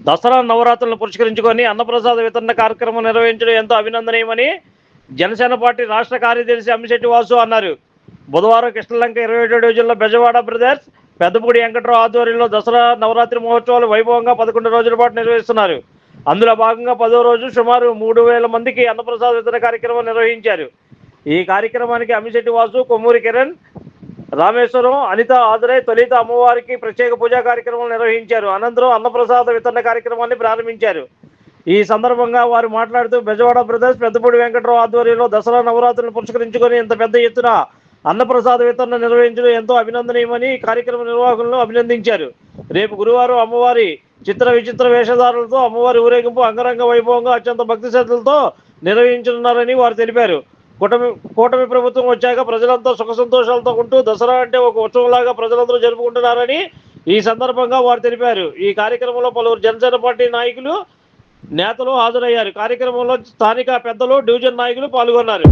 దసరా నవరాత్రులను పురస్కరించుకొని అన్నప్రసాద వితరణ కార్యక్రమం నిర్వహించడం ఎంతో అభినందనీయమని జనసేన పార్టీ రాష్ట్ర కార్యదర్శి అమ్మిశెట్టి వాసు అన్నారు. బుధవారం కృష్ణలంక 27వ డివిజన్లో బెజవాడ బ్రదర్స్ పెద్దపూడి వెంకట్రావు ఆధ్వర్యంలో దసరా నవరాత్రి మహోత్సవాలు వైభవంగా 11 రోజుల పాటు నిర్వహిస్తున్నారు. అందులో భాగంగా 10వ రోజు సుమారు 3000 మందికి అన్నప్రసాద వితరణ కార్యక్రమం నిర్వహించారు. ఈ కార్యక్రమానికి అమ్మిశెట్టి వాసు, కొమ్మూరి కిరణ్, రామేశ్వరం, అనిత హాజరై తొలిత అమ్మవారికి ప్రత్యేక పూజా కార్యక్రమం నిర్వహించారు. అనంతరం అన్నప్రసాద వితరణ కార్యక్రమాన్ని ప్రారంభించారు. ఈ సందర్భంగా వారు మాట్లాడుతూ బెజవాడ బ్రదర్స్ పెద్దపూడి వెంకట్రావు ఆధ్వర్యంలో దసరా నవరాత్రులను పురస్కరించుకొని ఇంత పెద్ద ఎత్తున అన్నప్రసాద వితరణ నిర్వహించడం ఎంతో అభినందనీయమని కార్యక్రమ నిర్వాహకులను అభినందించారు. రేపు గురువారం అమ్మవారి చిత్ర విచిత్ర వేషధారులతో అమ్మవారి ఊరేగింపు అంగరంగ వైభవంగా అత్యంత భక్తి శ్రద్ధలతో నిర్వహించనున్నారని వారు తెలిపారు. కూటమి ప్రభుత్వం వచ్చాక ప్రజలంతా సుఖ సంతోషాలతో ఉంటూ దసరా అంటే ఒక ఉత్సవంలాగా ప్రజలందరూ జరుపుకుంటున్నారని ఈ సందర్భంగా వారు తెలిపారు. ఈ కార్యక్రమంలో పలువురు జనసేన పార్టీ నాయకులు, నేతలు హాజరయ్యారు. కార్యక్రమంలో స్థానిక పెద్దలు, డివిజన్ నాయకులు పాల్గొన్నారు.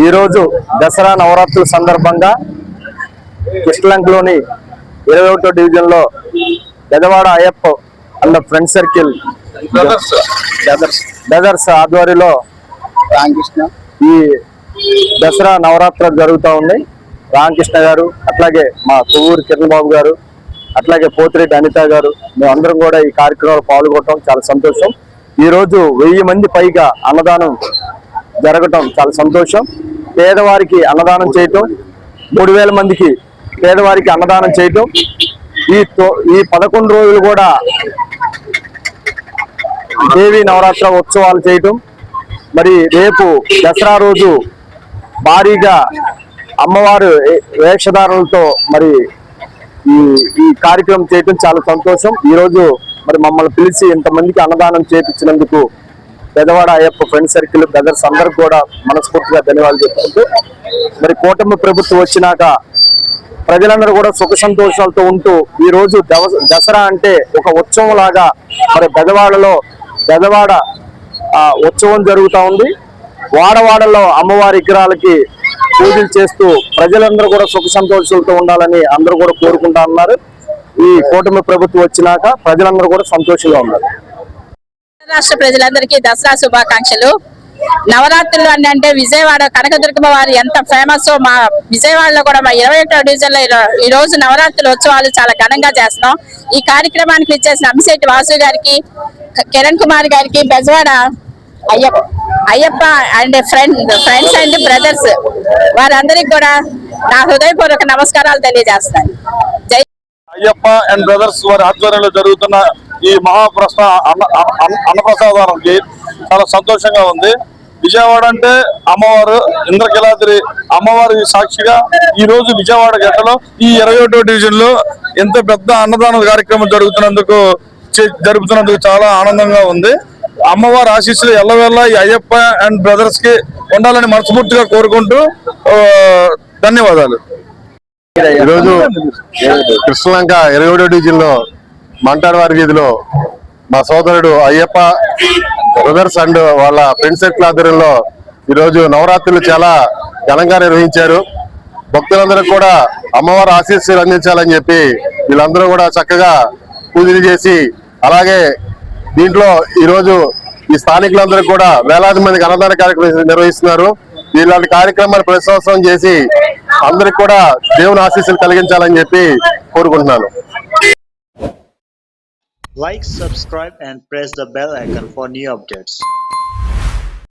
ఈరోజు దసరా నవరాత్రుల సందర్భంగా కృష్ణలంకలోని 21వ డివిజన్లో Bezawada Ayyappa and friend circle brothers ఆధ్వర్యంలో ఈ దసరా నవరాత్రులు జరుగుతూ ఉన్నాయి. రామకృష్ణ గారు, అట్లాగే మా కొవ్వూరి కిరణ్ బాబు గారు, అట్లాగే పోతిరెడ్డి అనిత గారు, మేమందరం కూడా ఈ కార్యక్రమంలో పాల్గొనడం చాలా సంతోషం. ఈరోజు 1000 మంది పైగా అన్నదానం జరగటం చాలా సంతోషం. పేదవారికి అన్నదానం చేయటం, 3000 మందికి పేదవారికి అన్నదానం చేయటం, ఈ 11 రోజులు కూడా దేవీ నవరాత్రి ఉత్సవాలు చేయటం, మరి రేపు దసరా రోజు భారీగా అమ్మవారు వేషధారులతో మరి ఈ కార్యక్రమం చేయటం చాలా సంతోషం. ఈరోజు మరి మమ్మల్ని పిలిచి ఇంతమందికి అన్నదానం చేయించినందుకు Bezawada Ayyappa friend circle brothers అందరికి కూడా మనస్ఫూర్తిగా ధన్యవాదాలు చెప్పుకుంటూ, మరి కూటమి ప్రభుత్వం వచ్చినాక ప్రజలందరూ కూడా సుఖ సంతోషాలతో ఉంటూ ఈ రోజు దసరా అంటే ఒక ఉత్సవం లాగా మరి బెజవాడ ఉత్సవం జరుగుతూ ఉంది. వాడవాడలో అమ్మవారి విగ్రహాలకి పూజలు చేస్తూ ప్రజలందరూ కూడా సుఖ సంతోషాలతో ఉండాలని అందరూ కూడా కోరుకుంటా ఉన్నారు. ఈ కూటమి ప్రభుత్వం వచ్చినాక ప్రజలందరూ కూడా సంతోషంగా ఉన్నారు. రాష్ట్ర ప్రజలందరికీ దసరా శుభాకాంక్షలు. నవరాత్రులు అంటే విజయవాడ కనకదుర్గమ్మ వారు ఎంత ఫేమస్, మా విజయవాడలో కూడా మా 21వ డివిజన్ లో ఈ రోజు నవరాత్రుల ఉత్సవాలు చాలా ఘనంగా చేస్తున్నాం. ఈ కార్యక్రమానికి విచ్చేసిన అమ్మిశెట్టి వాసు గారికి, కిరణ్ కుమార్ గారికి, Bezawada Ayyappa and friends and brothers వారందరికి కూడా నా హృదయపూర్వక నమస్కారాలు తెలియజేస్తాను. జై అయ్యప్ప అండ్ బ్రదర్స్ వారి ఆధ్వర్యంలో జరుగుతున్న ఈ అన్నప్రసాదానికి చాలా సంతోషంగా ఉంది. విజయవాడ అంటే అమ్మవారు ఇంద్రకీలాద్రి అమ్మవారి సాక్షిగా ఈ రోజు విజయవాడ గడ్డలో ఈ 21వ డివిజన్ లో ఎంత పెద్ద అన్నదాన కార్యక్రమం జరుపుతున్నందుకు చాలా ఆనందంగా ఉంది. అమ్మవారి ఆశీస్సులు ఎల్లవేళ ఈ అయ్యప్ప అండ్ బ్రదర్స్ కి ఉండాలని మనస్ఫూర్తిగా కోరుకుంటూ ధన్యవాదాలు. ఈరోజు కృష్ణలంక 21వ డివిజన్ లో మంటాడవారి వీధిలో మా సోదరుడు అయ్యప్ప బ్రదర్స్ అండ్ వాళ్ళ ఫ్రెండ్ సర్కిల్ ఆధ్వర్యంలో ఈరోజు నవరాత్రులు చాలా ఘనంగా నిర్వహించారు. భక్తులందరూ కూడా అమ్మవారి ఆశీస్సులు అందించాలని చెప్పి వీళ్ళందరూ కూడా చక్కగా పూజలు చేసి, అలాగే దీంట్లో ఈరోజు ఈ స్థానికులందరూ కూడా వేలాది మందికి అన్నదాన కార్యక్రమం నిర్వహిస్తున్నారు. ఇలాంటి కార్యక్రమాన్ని ప్రతి సంవత్సరం చేసి అందరికి కూడా దేవుని ఆశీస్సులు కలిగించాలని చెప్పి కోరుకుంటున్నాను. Like, subscribe and press the bell icon for new updates.